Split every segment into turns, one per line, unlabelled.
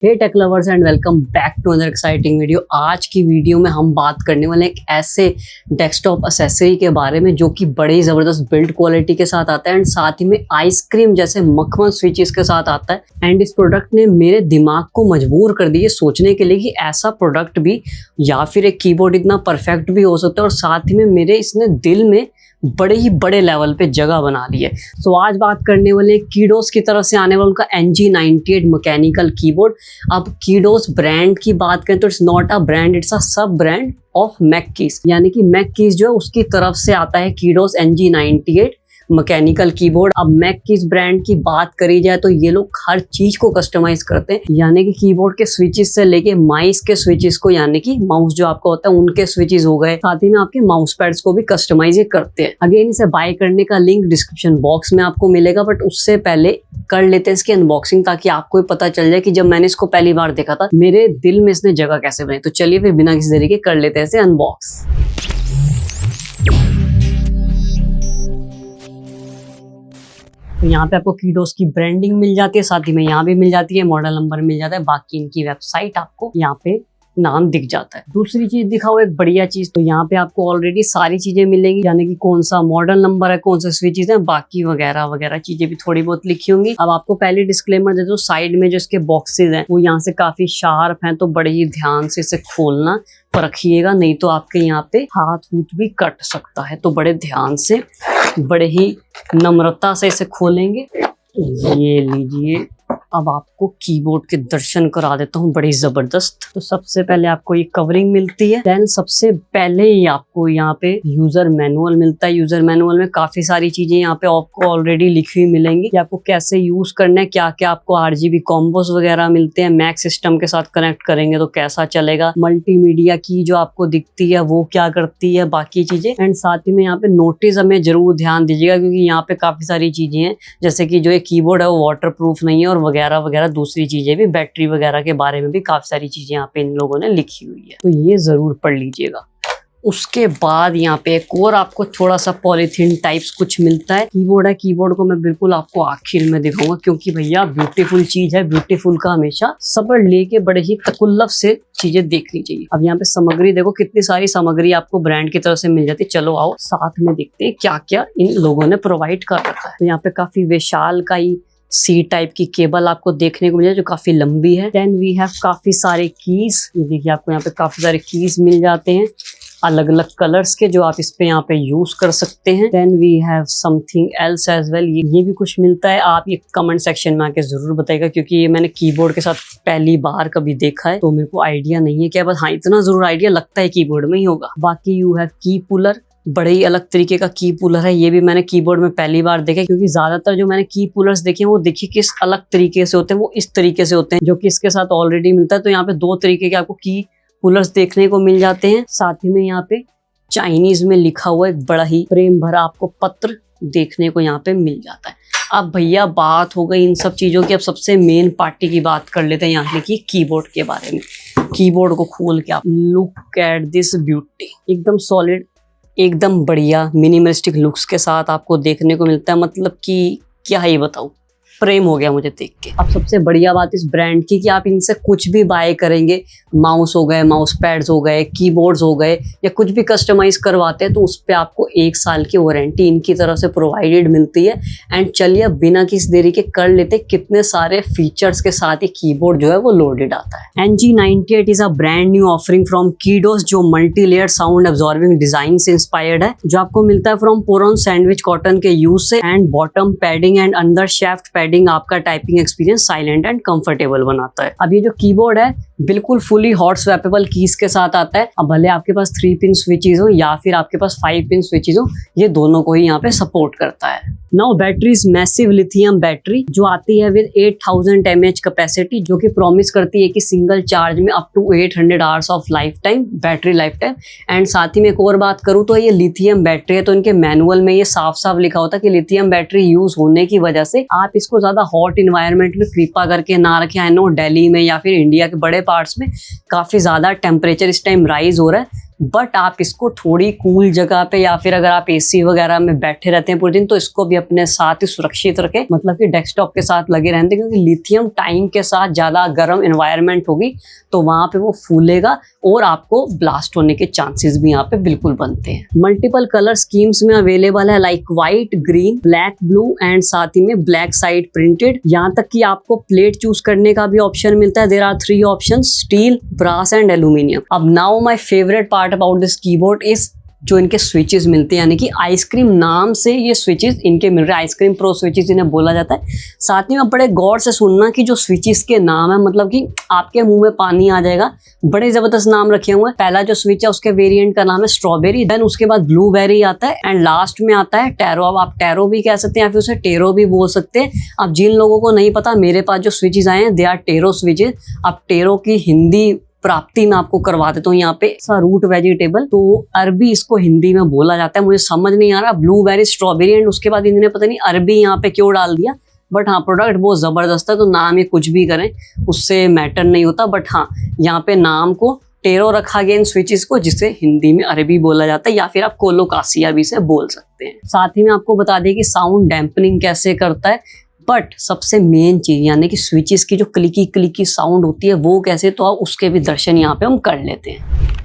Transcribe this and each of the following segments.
Hey tech lovers and welcome back to another exciting video. आज की video में हम बात करने वाले एक ऐसे डेस्कटॉप एक्सेसरी के बारे में जो कि बड़े ही ज़बरदस्त बिल्ड क्वालिटी के साथ आता है एंड साथ ही में आइसक्रीम जैसे मखमल स्विचेस के साथ आता है। एंड इस प्रोडक्ट ने मेरे दिमाग को मजबूर कर दिया सोचने के लिए कि ऐसा प्रोडक्ट भी या फिर एक कीबोर्ड इतना परफेक्ट भी हो सकता है, और साथ ही में मेरे इसने दिल में बड़े ही बड़े लेवल पे जगह बना ली है। तो आज बात करने वाले कीडोस की तरफ से आने वाला उनका NG98 मैकेनिकल कीबोर्ड। अब कीडोस ब्रांड की बात करें तो it's not a brand, it's a सब ब्रांड ऑफ मैककीज, यानी कि मैककीज जो है उसकी तरफ से आता है कीडोस NG98 मैकेनिकल कीबोर्ड। अब मैककीज ब्रांड की बात करी जाए तो ये लोग हर चीज को कस्टमाइज करते हैं, यानी कि कीबोर्ड के स्विचेस से लेके माउस के स्विचेस को, यानी कि माउस जो आपका होता है उनके स्विचेस हो गए, साथ ही में आपके माउस पैड्स को भी कस्टमाइज करते हैं। अगेन इसे बाय करने का लिंक डिस्क्रिप्शन बॉक्स में आपको मिलेगा, बट उससे पहले कर लेते हैं इसकी अनबॉक्सिंग, ताकि आपको पता चल जाए कि जब मैंने इसको पहली बार देखा था मेरे दिल में इसने जगह कैसे बनाई। तो चलिए फिर बिना किसी देरी के कर लेते हैं इसे अनबॉक्स। तो यहाँ पे आपको कीडोस की ब्रांडिंग मिल जाती है, साथ ही में यहाँ भी मिल जाती है, मॉडल नंबर मिल जाता है, बाकी इनकी वेबसाइट आपको यहाँ पे नाम दिख जाता है। दूसरी चीज दिखाओ एक बढ़िया चीज, तो यहाँ पे आपको ऑलरेडी सारी चीजें मिलेंगी, यानी कि कौन सा मॉडल नंबर है, कौन से स्विचेस हैं, बाकी वगैरह वगैरह चीजें भी थोड़ी बहुत लिखी होंगी। अब आपको पहले डिस्क्लेमर दे दो, साइड में जो इसके बॉक्सेस हैं वो यहाँ से काफी शार्प हैं, तो बड़े ही ध्यान से इसे खोलना रखिएगा, नहीं तो आपके यहाँ पे हाथ भी कट सकता है। तो बड़े ध्यान से, बड़े ही नम्रता से इसे खोलेंगे। ये लीजिए, अब आपको कीबोर्ड के दर्शन करा देता हूँ, बड़ी जबरदस्त। तो सबसे पहले आपको ये कवरिंग मिलती है, देन सबसे पहले ही आपको यहाँ पे यूजर मैनुअल मिलता है। यूजर मैनुअल में काफी सारी चीजें यहाँ पे आपको ऑलरेडी लिखी हुई मिलेंगी कि आपको कैसे यूज करना है, क्या क्या आपको RGB कॉम्बोस वगैरह मिलते हैं, मैक सिस्टम के साथ कनेक्ट करेंगे तो कैसा चलेगा, मल्टीमीडिया की जो आपको दिखती है वो क्या करती है, बाकी चीजें। एंड साथ ही में यहाँ पे नोटिस हमें जरूर ध्यान दीजिएगा, क्योंकि यहाँ पे काफी सारी चीजें हैं, जैसे कि जो ये कीबोर्ड है वो वाटर प्रूफ नहीं है और वगैरह वगैरह दूसरी चीजें भी, बैटरी वगैरह के बारे में भी काफी सारी चीजें यहाँ पे इन लोगों ने लिखी हुई है, तो ये जरूर पढ़ लीजिएगा। उसके बाद यहाँ पे एक और आपको थोड़ा सा पॉलीथीन टाइप्स कुछ मिलता है। कीबोर्ड है, कीबोर्ड को मैं बिल्कुल आपको आखिर में दिखाऊंगा, क्योंकि भैया ब्यूटीफुल चीज है, ब्यूटीफुल का हमेशा सब्र लेके बड़े ही तकुल्लफ से चीजें देखनी चाहिए। अब यहाँ पे सामग्री देखो, कितनी सारी सामग्री आपको ब्रांड की तरफ से मिल जाती है। चलो आओ साथ में देखते हैं क्या क्या इन लोगों ने प्रोवाइड कर रखा है। तो यहाँ पे काफी विशाल का ही C टाइप की केबल आपको देखने को मिल जाए, जो काफी लंबी है। देन वी हैव काफी सारे कीज, ये देखिए आपको यहाँ पे काफी सारे कीज मिल जाते हैं अलग अलग कलर्स के, जो आप इस पे यहाँ पे यूज कर सकते हैं। Then we have something else as well, ये भी कुछ मिलता है। आप ये कमेंट सेक्शन में आके जरूर बताइएगा, क्योंकि ये मैंने कीबोर्ड के साथ पहली बार कभी देखा है, तो मेरे को आइडिया नहीं है क्या, बस हाँ इतना जरूर आइडिया लगता है कीबोर्ड में ही होगा। बाकी यू हैव की पुलर, बड़े ही अलग तरीके का की पुलर है, ये भी मैंने कीबोर्ड में पहली बार देखा, क्योंकि ज्यादातर जो मैंने की पुलर्स देखे हैं वो देखिए किस अलग तरीके से होते हैं, वो इस तरीके से होते हैं जो कि इसके साथ ऑलरेडी मिलता है। तो यहाँ पे दो तरीके के आपको की पुलर्स देखने को मिल जाते हैं। साथ ही में यहाँ पे चाइनीज में लिखा हुआ एक बड़ा ही प्रेम भरा आपको पत्र देखने को यहाँ पे मिल जाता है। अब भैया बात हो गई इन सब चीजों की, अब सबसे मेन पार्टी की बात कर लेते हैं यहाँ की कीबोर्ड के बारे में। कीबोर्ड को खोल के आप लुक एट दिस ब्यूटी, एकदम सॉलिड, एकदम बढ़िया मिनिमलिस्टिक लुक्स के साथ आपको देखने को मिलता है। मतलब कि क्या ही बताऊं, प्रेम हो गया मुझे देख के। अब सबसे बढ़िया बात इस ब्रांड की कि आप इनसे कुछ भी बाय करेंगे, माउस हो गए, माउस पैड्स हो गए, कीबोर्ड्स हो गए, या कुछ भी कस्टमाइज करवाते हैं तो उस पर आपको 1 साल की वारंटी इनकी तरफ से प्रोवाइडेड मिलती है। एंड चलिए अब बिना किसी देरी के कर लेते कितने सारे फीचर्स के साथ ये कीबोर्ड जो है वो लोडेड आता है। NG98 is a brand new offering from Kydos, जो multi layer sound absorbing design से इंस्पायर्ड है, जो आपको मिलता है फ्रॉम पोरॉन सैंडविच कॉटन के यूज से। And bottom padding and under shaft padding आपका typing experience silent and comfortable बनाता है। अब ये जो कीबोर्ड है बिल्कुल फुली हॉट स्वैपेबल कीज के साथ आता है। अब भले आपके पास 3 पिन स्विचेस हो या फिर आपके पास 5 पिन स्विचेस हो, ये दोनों को ही यहाँ पे सपोर्ट करता है। Now battery is massive lithium battery, जो आती है विद 8000 mAh कैपेसिटी, जो कि प्रॉमिस करती है कि सिंगल चार्ज में up to 800 hours of life time, battery life time. And साथ ही में एक और बात करूँ तो ये लिथियम बैटरी है, तो इनके मैनुअल में ये साफ साफ लिखा होता है कि लिथियम बैटरी यूज होने की वजह से आप इसको ज्यादा हॉट इन्वायरमेंट में कृपा करके ना रखें। आई नो दिल्ली में या फिर इंडिया के बड़े पार्ट्स में काफी ज्यादा टेम्परेचर इस टाइम राइज हो रहा है, बट आप इसको थोड़ी कूल जगह पे या फिर अगर आप एसी वगैरह में बैठे रहते हैं पूरे दिन तो इसको भी अपने साथ ही सुरक्षित रखें, मतलब कि डेस्कटॉप के साथ लगे रहते हैं, क्योंकि लिथियम टाइम के साथ ज़्यादा गर्म एनवायरनमेंट होगी तो वहाँ पे वो फूलेगा और आपको ब्लास्ट होने के चांसेस भी यहाँ पे बिल्कुल बनते हैं। मल्टीपल कलर स्कीम्स में अवेलेबल है, like white, green, black, blue and साथ ही में ब्लैक साइड प्रिंटेड। यहाँ तक कि आपको प्लेट चूज करने का भी ऑप्शन मिलता है। There are 3 options, steel, brass and aluminium. अब now my favourite part about this keyboard is जो इनके स्विचेस मिलते हैं, यानी कि आइसक्रीम नाम से ये स्विचेस इनके मिल रहे हैं, आइसक्रीम प्रो स्विचेस इन्हें बोला जाता है। साथ ही में बड़े गौर से सुनना कि जो स्विचेस के नाम है, मतलब कि आपके मुंह में पानी आ जाएगा, बड़े जबरदस्त नाम रखे हुए हैं। पहला जो स्विच है उसके वेरिएंट का नाम है स्ट्रॉबेरी, देन उसके बाद ब्लूबेरी आता है एंड लास्ट में आता है टैरो। अब आप टैरो भी कह सकते हैं या फिर उसे टेरो भी बोल सकते हैं। अब जिन लोगों को नहीं पता, मेरे पास जो स्विचेस आए हैं दे आर टेरो स्विचेस। अब टेरो की हिंदी प्राप्ति में आपको करवा देता हूँ। यहाँ पे रूट वेजिटेबल, तो अरबी इसको हिंदी में बोला जाता है, मुझे समझ नहीं आ रहा। ब्लूबेरी, स्ट्रॉबेरी एंड उसके बाद इन्होंने पता नहीं अरबी यहाँ पे क्यों डाल दिया, बट हाँ प्रोडक्ट बहुत जबरदस्त है, तो नाम ये कुछ भी करें उससे मैटर नहीं होता। बट हाँ यहाँ पे नाम को टेरो रखा गया इन स्विचेस को, जिसे हिंदी में अरबी बोला जाता है या फिर आप कोलोकासिया भी से बोल सकते हैं। साथ ही में आपको बता दें कि साउंड डैम्पनिंग कैसे करता है, बट सबसे मेन चीज यानी कि स्विचेस की जो क्लिकी क्लिकी साउंड होती है वो कैसे, तो उसके भी दर्शन यहाँ पे हम कर लेते हैं।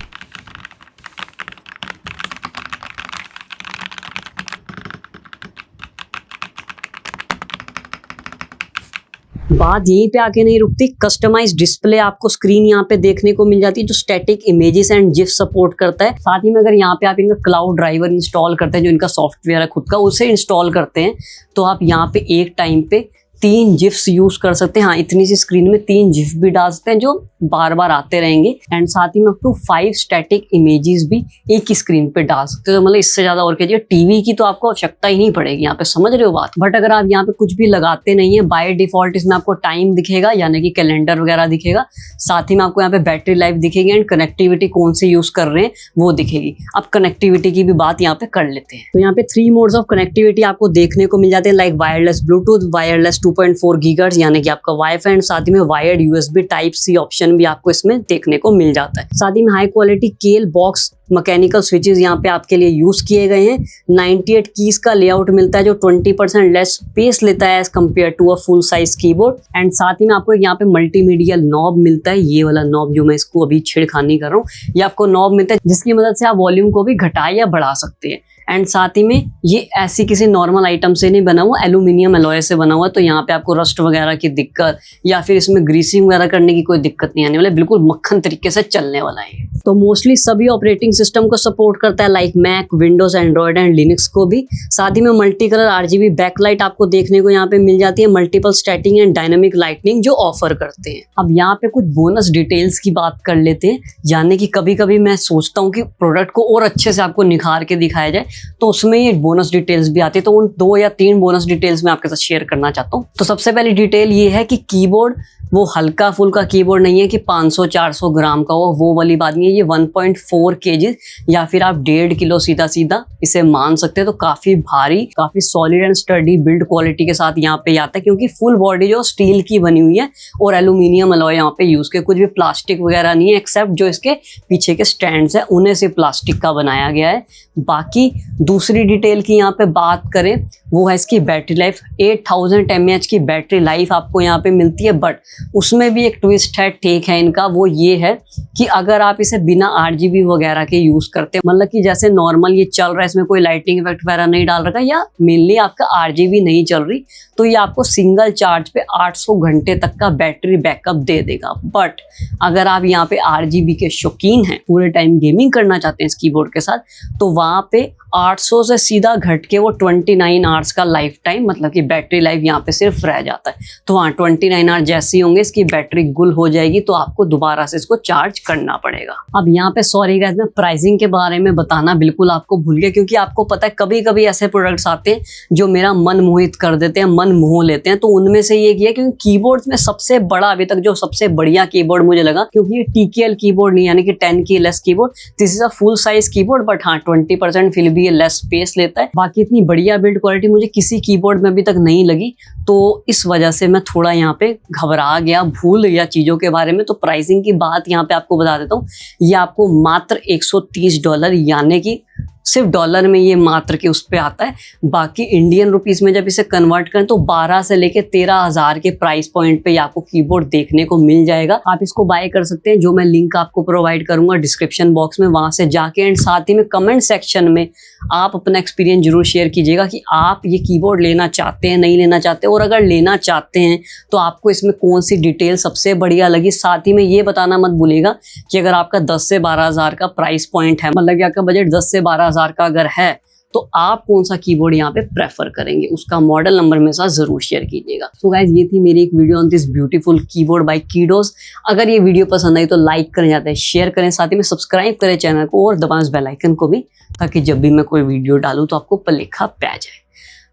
बात यहीं पे आके नहीं रुकती, कस्टमाइज डिस्प्ले आपको स्क्रीन यहाँ पे देखने को मिल जाती है जो static images and GIF support करता है। साथ ही में अगर यहाँ पे आप इनका क्लाउड ड्राइवर इंस्टॉल करते हैं, जो इनका सॉफ्टवेयर है खुद का, उसे इंस्टॉल करते हैं तो आप यहाँ पे एक टाइम पे 3 जिफ्स यूज कर सकते हैं। हाँ, इतनी सी स्क्रीन में 3 जिफ भी डाल सकते हैं जो बार बार आते रहेंगे एंड साथ ही में अप टू 5 स्टैटिक इमेजेस भी एक ही स्क्रीन पे डाल सकते हो। मतलब इससे ज्यादा और कीजिए, टीवी की तो आपको आवश्यकता ही नहीं पड़ेगी यहाँ पे, समझ रहे हो बात। बट अगर आप यहाँ पे कुछ भी लगाते नहीं है, बाय डिफॉल्ट इसमें आपको टाइम दिखेगा यानी कि कैलेंडर वगैरह दिखेगा, साथ ही में आपको यहाँ पे बैटरी लाइफ दिखेगी एंड कनेक्टिविटी कौन सी यूज कर रहे हैं वो दिखेगी। अब कनेक्टिविटी की भी बात यहाँ पे कर लेते हैं। तो यहाँ पे 3 मोड्स ऑफ कनेक्टिविटी आपको देखने को मिल जाते हैं, like wireless Bluetooth, wireless 2.4 gigahertz यानी कि आपका वाईफाई एंड साथ ही में wired USB type C option भी आपको इसमें देखने को मिल जाता है। साथ ही में हाई क्वालिटी केल बॉक्स मैकेनिकल स्विचेस यहाँ पे आपके लिए यूज किए गए हैं। 98 कीज का लेआउट मिलता है जो 20% लेस स्पेस लेता है as compare to a full size keyboard and साथ ही में आपको यहाँ पे मल्टीमीडिया नॉब मिलता है। ये वाला नॉब जो मैं इसको अभी छेड़खानी कर रहा हूँ, ये आपको नॉब मिलता है जिसकी मदद से आप वॉल्यूम को भी घटा या बढ़ा सकते हैं। एंड साथ ही में ये ऐसी किसी नॉर्मल आइटम से नहीं बना हुआ, एल्यूमिनियम अलॉय से बना हुआ, तो यहाँ पे आपको रस्ट वगैरह की दिक्कत या फिर इसमें ग्रीसिंग वगैरह करने की कोई दिक्कत नहीं आने वाली, बिल्कुल मक्खन तरीके से चलने वाला है। तो मोस्टली सभी ऑपरेटिंग सिस्टम को सपोर्ट करता है, like Mac, Windows, Android and Linux को भी। साथ ही में मल्टी कलर RGB बैकलाइट आपको देखने को यहाँ पे मिल जाती है, multiple stating and dynamic lightning जो ऑफर करते हैं। अब यहाँ पे कुछ बोनस डिटेल्स की बात कर लेते हैं, यानी कि कभी कभी मैं सोचता हूँ कि प्रोडक्ट को और अच्छे से आपको निखार के दिखाया जाए तो उसमें ये बोनस डिटेल्स भी आती है, तो उन 2 या 3 बोनस डिटेल्स मैं आपके साथ शेयर करना चाहता हूँ। तो सबसे पहली डिटेल ये है कि कीबोर्ड वो हल्का फुल्का कीबोर्ड नहीं है कि 500-400 ग्राम का हो, वो वाली बात नहीं है। ये 1.4 kg या फिर आप 1.5 किलो सीधा सीधा इसे मान सकते हैं। तो काफी भारी, काफी solid and study build quality के साथ यहाँ पे आता है, क्योंकि फुल बॉडी जो स्टील की बनी हुई है और एल्यूमिनियम अलॉय यहाँ पे यूज किया, कुछ भी प्लास्टिक वगैरह नहीं है एक्सेप्ट जो इसके पीछे के स्टैंड्स है उन्हें से प्लास्टिक का बनाया गया है। बाकी दूसरी डिटेल की यहाँ पे बात करें वो है इसकी बैटरी लाइफ। 8000 mAh की बैटरी लाइफ आपको यहाँ पे मिलती है, बट उसमें भी एक ट्विस्ट है, टेक है इनका, वो ये है कि अगर आप इसे बिना RGB वगैरह के यूज करते हैं, मतलब कि जैसे नॉर्मल ये चल रहा है, इसमें कोई लाइटिंग इफेक्ट वगैरह नहीं डाल रखा या मेनली आपका RGB नहीं चल रही, तो ये आपको सिंगल चार्ज पे 800 घंटे तक का बैटरी बैकअप दे देगा। बट अगर आप यहाँ पे RGB के शौकीन हैं, पूरे टाइम गेमिंग करना चाहते हैं इस कीबोर्ड के साथ, तो वहां पे 800 से सीधा घट के वो 29 आवर्स का लाइफ टाइम, मतलब कि बैटरी लाइफ यहाँ पे सिर्फ रह जाता है। तो हाँ, 29 आवर जैसे ही होंगे इसकी बैटरी गुल हो जाएगी, तो आपको दोबारा से इसको चार्ज करना पड़ेगा। अब यहाँ पे सॉरी गाइस, मैं प्राइसिंग के बारे में बताना बिल्कुल आपको भूल गया, क्योंकि आपको पता है कभी कभी ऐसे प्रोडक्ट्स आते हैं जो मेरा मन मोहित कर देते हैं, मन मोह लेते हैं। तो उनमें से ये किया, क्योंकि कीबोर्ड्स में सबसे बड़ा अभी तक जो सबसे बढ़िया कीबोर्ड मुझे लगा, क्योंकि ये TKL कीबोर्ड नहीं यानी कि 10 की less keyboard, this is a full size keyboard, but हाँ 20% फिर भी ये लेस स्पेस लेता है। बाकी इतनी बढ़िया बिल्ड क्वालिटी मुझे किसी कीबोर्ड में अभी तक नहीं लगी, तो इस वजह से मैं थोड़ा यहाँ पे घबरा गया, भूल गया चीज़ों के बारे में। तो प्राइसिंग की बात यहाँ पे आपको बता देता हूँ, ये आपको मात्र $130 यानी कि सिर्फ डॉलर में ये मात्र के उस पे आता है। बाकी इंडियन रुपीस में जब इसे कन्वर्ट करें तो 12 से लेके 13,000 के प्राइस पॉइंट पे आपको कीबोर्ड देखने को मिल जाएगा। आप इसको बाय कर सकते हैं, जो मैं लिंक आपको प्रोवाइड करूंगा डिस्क्रिप्शन बॉक्स में, वहां से जाके। एंड साथ ही में कमेंट सेक्शन में आप अपना एक्सपीरियंस जरूर शेयर कीजिएगा कि आप ये कीबोर्ड लेना चाहते हैं, नहीं लेना चाहते, और अगर लेना चाहते हैं तो आपको इसमें कौन सी डिटेल सबसे बढ़िया लगी। साथ ही में ये बताना मत भूलिएगा कि अगर आपका 10 से 12,000 का प्राइस पॉइंट है, मतलब कि आपका बजट 10 से 12,000 का अगर है, तो आप कौन सा कीबोर्ड यहाँ पे प्रेफर करेंगे, उसका मॉडल नंबर मेरे साथ जरूर शेयर कीजिएगा। सो गाइस, ये थी मेरी एक video on this beautiful keyboard by Kydos. अगर ये वीडियो पसंद आई तो लाइक करें, जाते हैं शेयर करें, साथ ही में सब्सक्राइब करें चैनल को और दबाएं उस बेल आइकन को भी, ताकि जब भी मैं कोई वीडियो डालूं तो आपको पर लिखा पा जाए।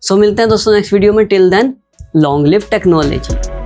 सो मिलते हैं दोस्तों नेक्स्ट वीडियो में। Till then, long live technology.